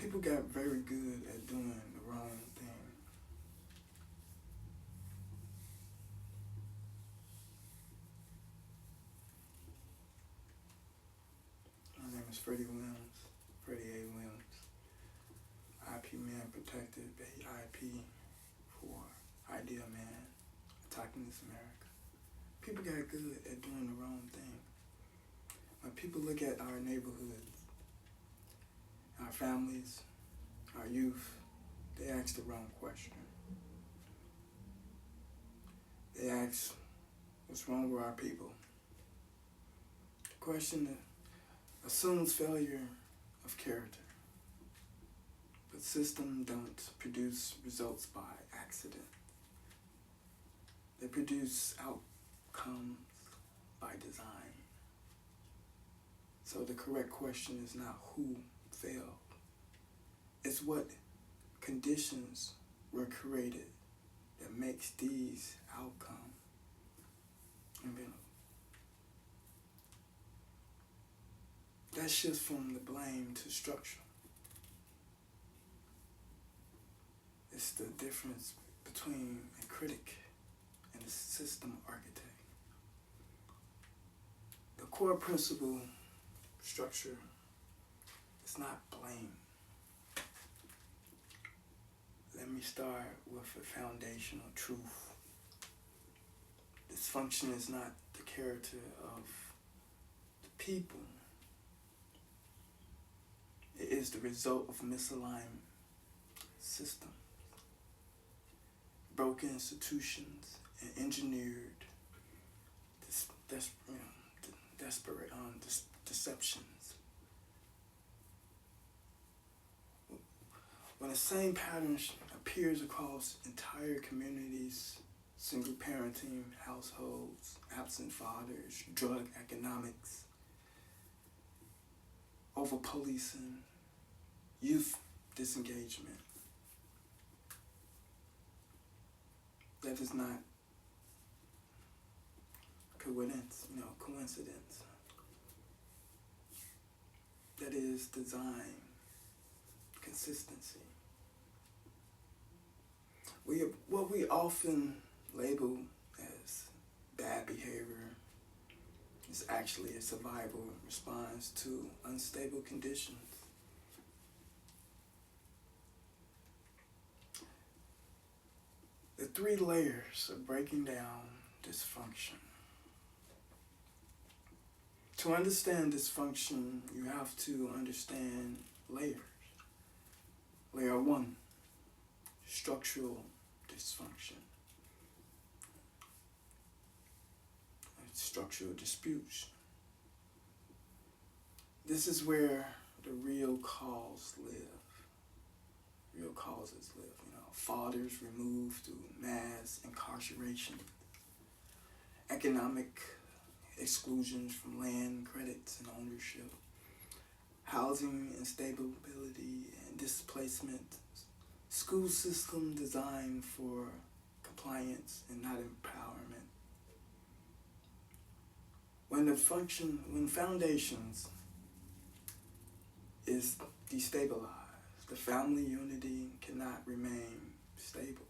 People got very good at doing the wrong thing. My name is Freddie Williams, Freddie A. Williams. IP man protected, IP for Idea Man, attacking this America. People got good at doing the wrong thing. When people look at our neighborhoods, our families, our youth, they ask the wrong question. They ask, what's wrong with our people? The question assumes failure of character. But systems don't produce results by accident. They produce outcomes by design. So the correct question is not who failed. It's what conditions were created that makes these outcomes available. That shifts from the blame to structure. It's the difference between a critic and a system architect. The core principle structure is not blame. Let me start with a foundational truth. Dysfunction is not the character of the people. It is the result of misaligned systems, broken institutions, and engineered deceptions. When the same pattern appears across entire communities, single parenting households, absent fathers, drug economics, over policing, youth disengagement, that is not coincidence. That is design, consistency. What we often label as bad behavior is actually a survival response to unstable conditions. The 3 layers of breaking down dysfunction. To understand dysfunction, you have to understand layers. Layer 1, structural dysfunction. Structural disputes. This is where the real causes live. Fathers removed through mass incarceration, economic exclusions from land, credits, and ownership, housing instability and displacement, school system designed for compliance and not empowerment. When foundations is destabilized, the family unity cannot remain stable.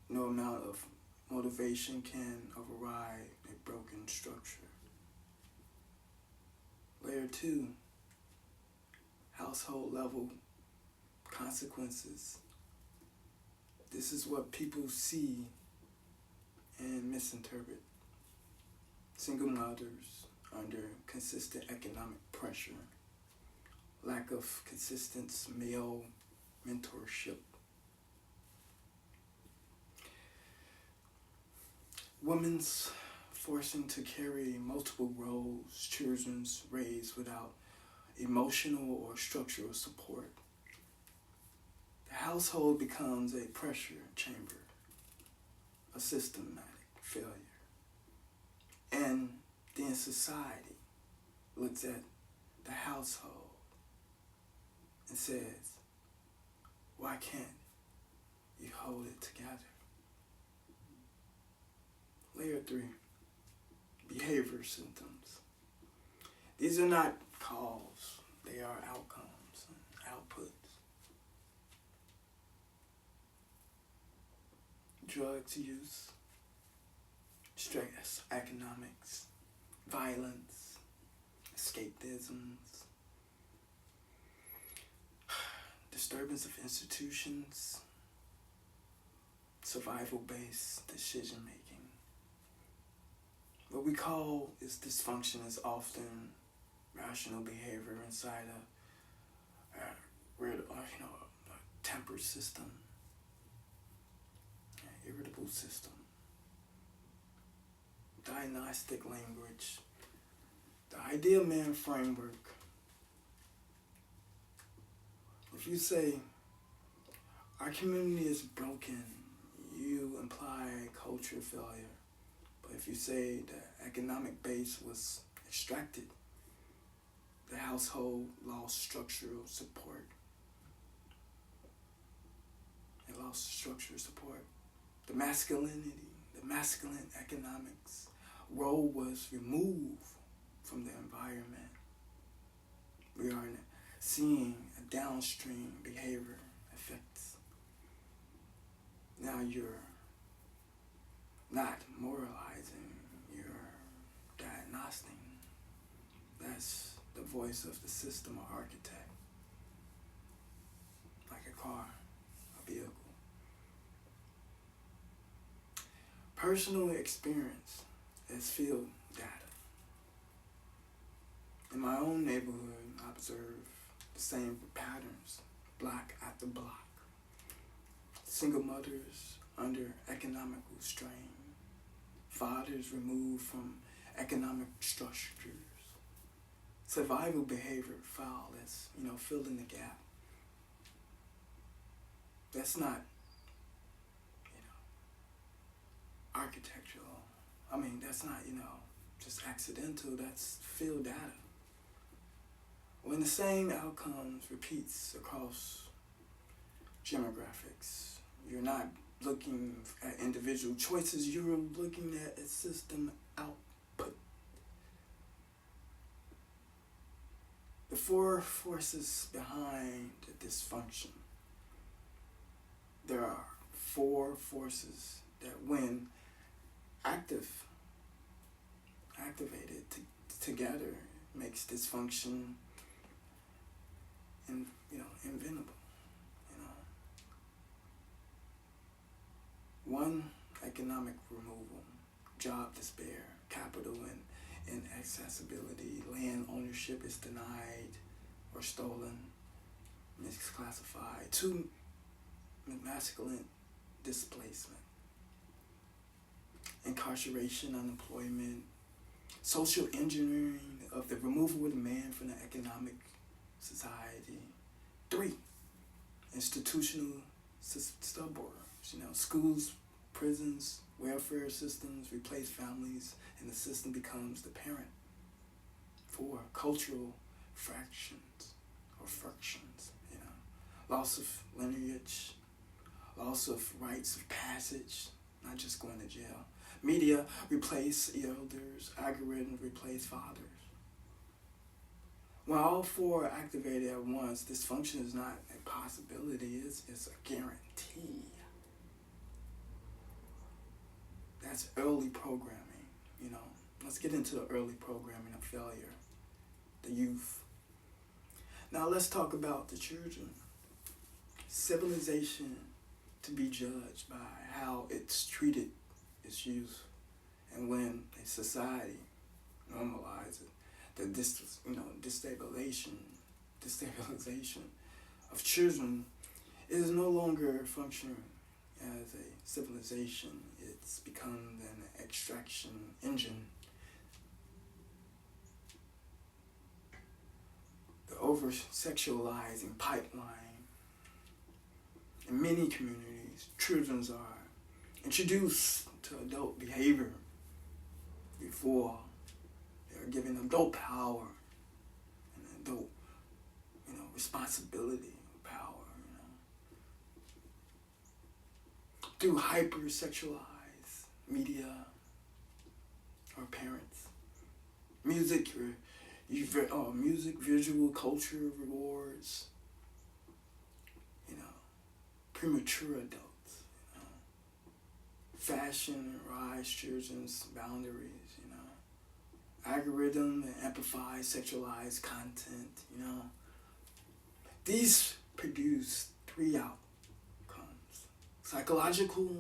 No amount of motivation can override a broken structure. Layer 2, household level consequences. This is what people see and misinterpret. Single mothers under consistent economic pressure, lack of consistent male mentorship. Women's forcing to carry multiple roles, children's raised without emotional or structural support. The household becomes a pressure chamber, a systematic failure. And then society looks at the household and says, why can't you hold it together? Layer 3, behavior symptoms. These are not cause, they are outcomes. drugs use, stress, economics, violence, escapisms, disturbance of institutions, survival-based decision-making. What we call is dysfunction is often rational behavior inside a tempered system, an irritable system. Diagnostic language, the ideal man framework. If you say our community is broken, you imply culture failure. But if you say the economic base was extracted, the household lost structural support. It lost structural support. The masculine economics role was removed from the environment. We are seeing a downstream behavior effects. Now you're not moralizing, you're diagnosing. That's the voice of the system or architect. Like a car, a vehicle. Personal experience is field data. In my own neighborhood, I observe the same patterns, block after block. Single mothers under economical strain. Fathers removed from economic structures. Survival behavior foul as, filling the gap. That's not, architectural. That's not, just accidental. That's field data. When the same outcomes repeats across demographics, you're not looking at individual choices, you're looking at a system output. The four forces behind the dysfunction. There are four forces that when activated together makes dysfunction inventable. One, economic removal, job despair, capital and inaccessibility, land ownership is denied or stolen, misclassified. Two, masculine displacement, incarceration, unemployment, social engineering of the removal of the man from the economic society. Three, institutional stubborn. Schools, prisons, welfare systems replace families, and the system becomes the parent. 4, cultural fractions. Loss of lineage, loss of rites of passage, not just going to jail. Media replace elders, algorithms replace fathers. When all four are activated at once, dysfunction is not a possibility, it's a guarantee. That's early programming, Let's get into the early programming of failure, the youth. Now let's talk about the children. Civilization to be judged by how it's treated its youth, and when a society normalizes the destabilization of children is no longer functioning as a civilization. It's become an extraction engine. The over-sexualizing pipeline. In many communities, children are introduced to adult behavior before they're given adult power and adult, responsibility, power, through hyper-sexualized media or parents. Music, visual culture rewards, premature adults, fashion and rise children's boundaries, you know. Algorithm that amplify sexualized content, you know. These produce 3 outcomes. Psychological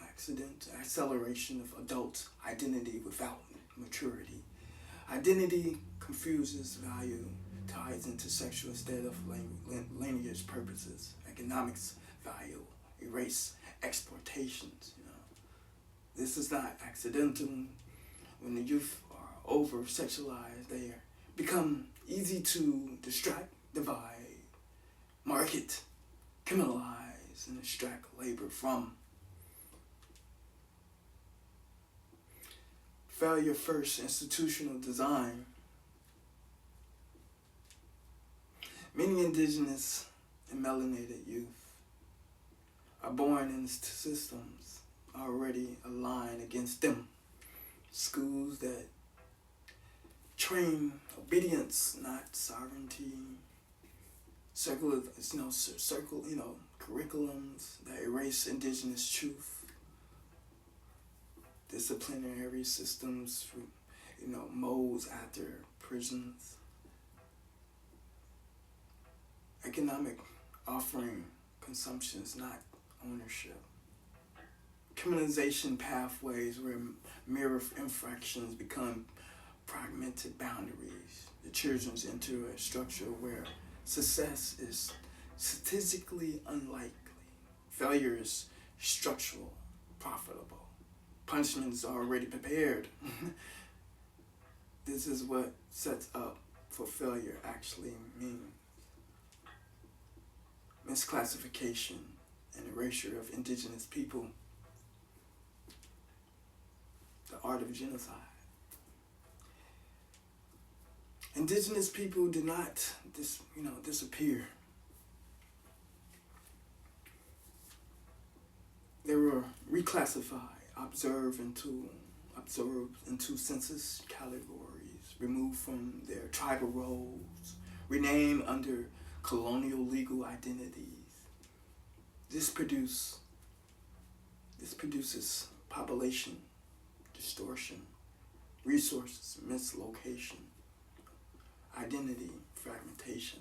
accident, acceleration of adult identity without maturity. Identity confuses value, ties into sexual instead of lineage purposes. Economics value, erase exportations, you know. This is not accidental. When the youth are over-sexualized, they become easy to distract, divide, market, criminalize, and extract labor from. Failure first, institutional design. Many indigenous and melanated youth are born into systems already aligned against them. Schools that train obedience, not sovereignty. Curriculums that erase indigenous truth. Disciplinary systems, molds after prisons. Economic offering consumptions, not ownership. Criminalization pathways where mere infractions become fragmented boundaries. The children's enter a structure where success is statistically unlikely. Failure is structural, profitable. Punishments are already prepared. This is what sets up for failure actually means. Misclassification and erasure of indigenous people. The art of genocide. Indigenous people did not disappear. They were reclassified, observed into census categories, removed from their tribal roles, renamed under colonial legal identities. This produces population distortion, resources mislocation, identity fragmentation.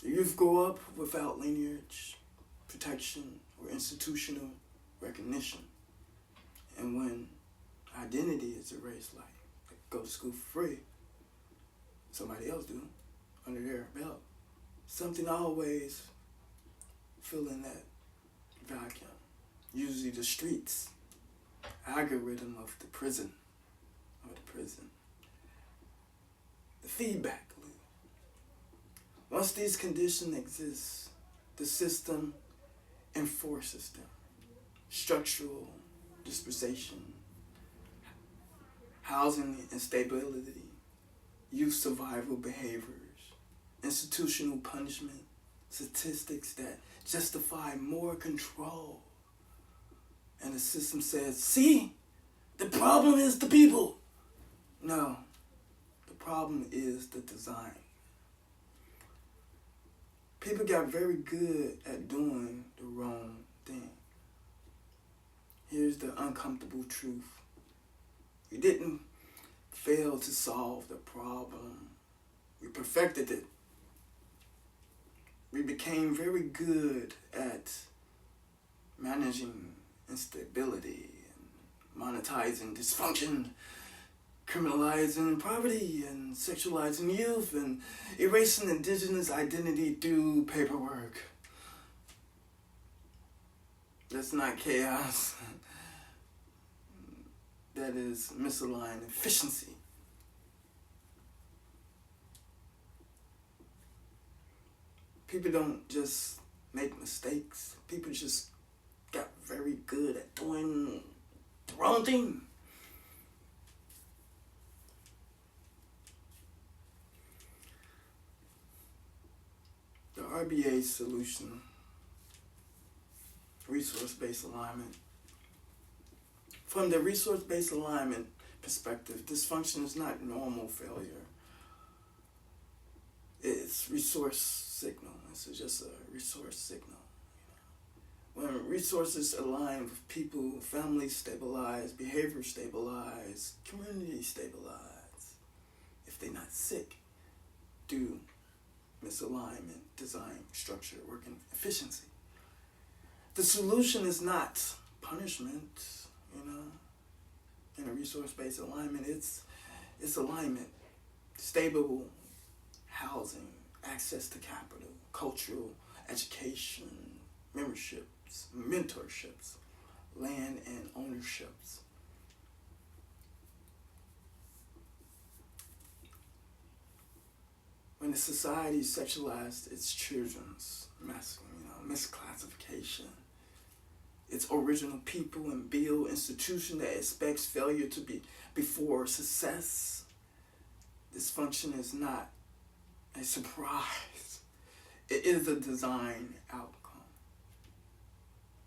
The youth grow up without lineage, protection, or institutional recognition. And when identity is erased, like go to school for free, somebody else do, under their belt, something always filling that vacuum. Usually the streets, algorithm of the prison, the feedback loop. Once these conditions exist, the system enforces them. Structural dispersation, housing instability, youth survival behaviors, institutional punishment, statistics that justify more control. And the system says, see, the problem is the people. No, the problem is the design. People got very good at doing the wrong thing. Here's the uncomfortable truth. We didn't fail to solve the problem. We perfected it. We became very good at managing instability and monetizing dysfunction, criminalizing poverty and sexualizing youth and erasing indigenous identity through paperwork. That's not chaos. That is misaligned efficiency. People don't just make mistakes. People just got very good at doing the wrong thing. The RBA solution, resource-based alignment. From the resource-based alignment perspective, dysfunction is not normal failure. It's resource signal. It's just a resource signal. When resources align with people, families stabilize, behavior stabilize, community stabilize. If they're not sick, due misalignment, design, structure, working efficiency. The solution is not punishment, in a resource-based alignment. It's alignment, stable housing, access to capital, cultural education, memberships, mentorships, land and ownerships. When the society sexualized its children's misclassification, its original people and build institution that expects failure to be before success, dysfunction is not a surprise. It is a design outcome.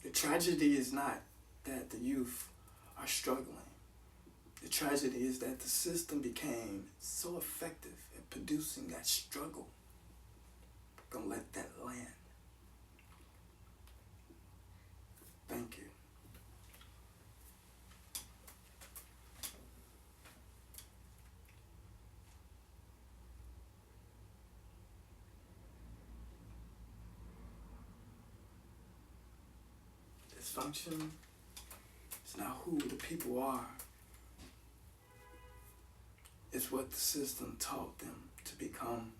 The tragedy is not that the youth are struggling. The tragedy is that the system became so effective at producing that struggle. We're gonna let that land. Thank you. Dysfunction is not who the people are. It's what the system taught them to become.